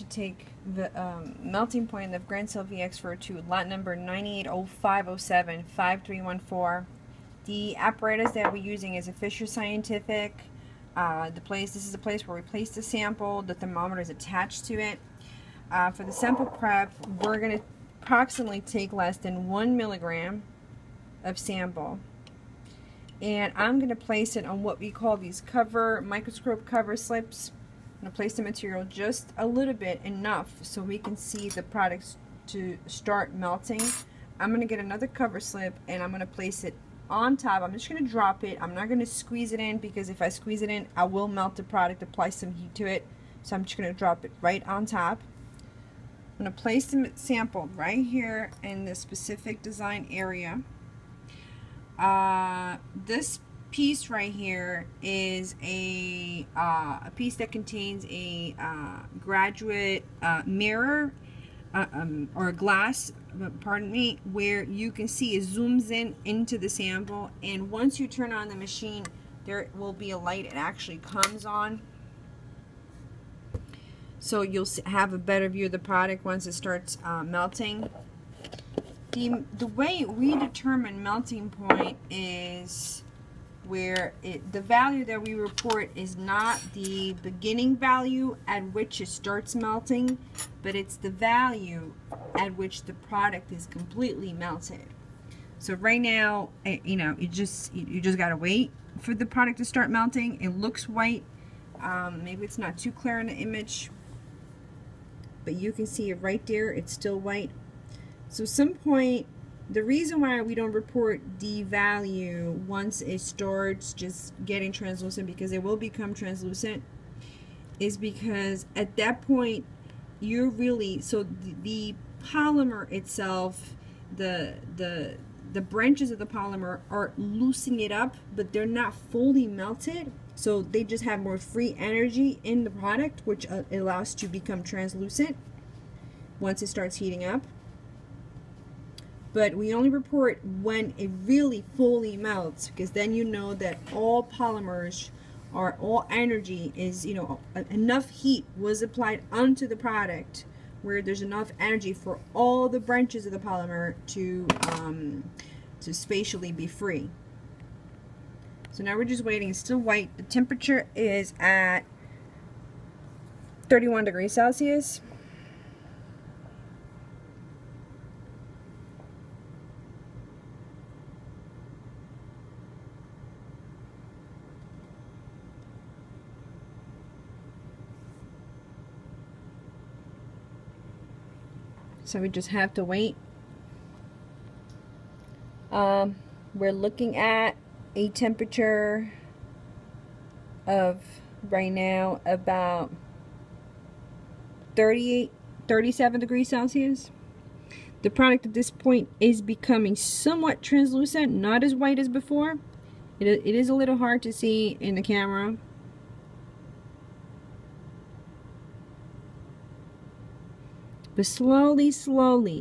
take the melting point of Grand Sylvie X4 to lot number 9805075314. The apparatus that we're using is a Fisher Scientific. This is the place where we place the sample. The thermometer is attached to it. For the sample prep, we're going to approximately take less than 1 milligram of sample. And I'm going to place it on what we call these microscope cover slips. I'm going to place the material just a little bit, enough so we can see the products to start melting. I'm going to get another cover slip and I'm going to place it on top. I'm just going to drop it. I'm not going to squeeze it in, because if I squeeze it in, I will melt the product, apply some heat to it. So I'm just going to drop it right on top. I'm going to place the sample right here in the specific design area. This piece right here is a piece that contains a graduate mirror or a glass, pardon me, where you can see it zooms in into the sample, and once you turn on the machine there will be a light it actually comes on, so you'll have a better view of the product once it starts melting. The way we determine melting point is where the value that we report is not the beginning value at which it starts melting, but it's the value at which the product is completely melted. So right now, you just gotta wait for the product to start melting. It looks white. Maybe it's not too clear in the image, but you can see it right there. It's still white. So some point, the reason why we don't report the value once it starts just getting translucent, because it will become translucent, is because at that point you're really, so the polymer itself, the branches of the polymer are loosening it up, but they're not fully melted, so they just have more free energy in the product, which allows it to become translucent once it starts heating up. But we only report when it really fully melts, because then you know that all polymers, or all energy is, enough heat was applied onto the product where there's enough energy for all the branches of the polymer to spatially be free. So now we're just waiting. It's still white. The temperature is at 31 degrees Celsius. So we just have to wait. We're looking at a temperature of right now about 37 degrees Celsius. The product at this point is becoming somewhat translucent, not as white as before. It is a little hard to see in the camera. But slowly,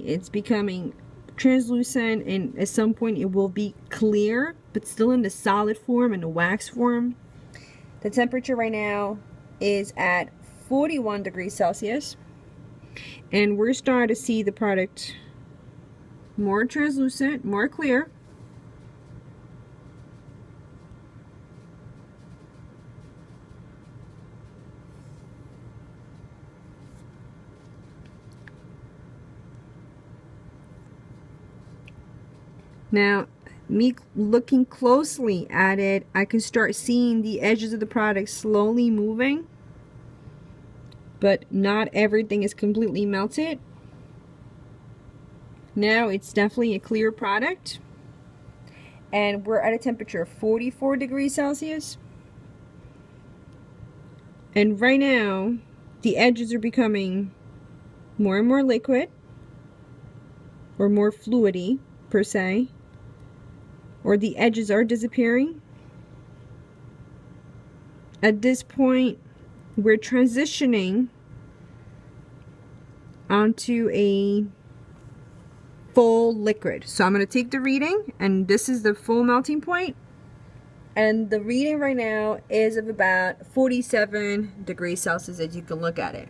it's becoming translucent, and at some point it will be clear, but still in the solid form, in the wax form. The temperature right now is at 41 degrees Celsius, and we're starting to see the product more translucent, more clear. Now, me looking closely at it, I can start seeing the edges of the product slowly moving, but not everything is completely melted. Now it's definitely a clear product, and we're at a temperature of 44 degrees Celsius. And right now, the edges are becoming more and more liquid, or more fluidy per se, or the edges are disappearing. At this point, we're transitioning onto a full liquid. So I'm going to take the reading, and this is the full melting point, and the reading right now is of about 47 degrees Celsius, as you can look at it.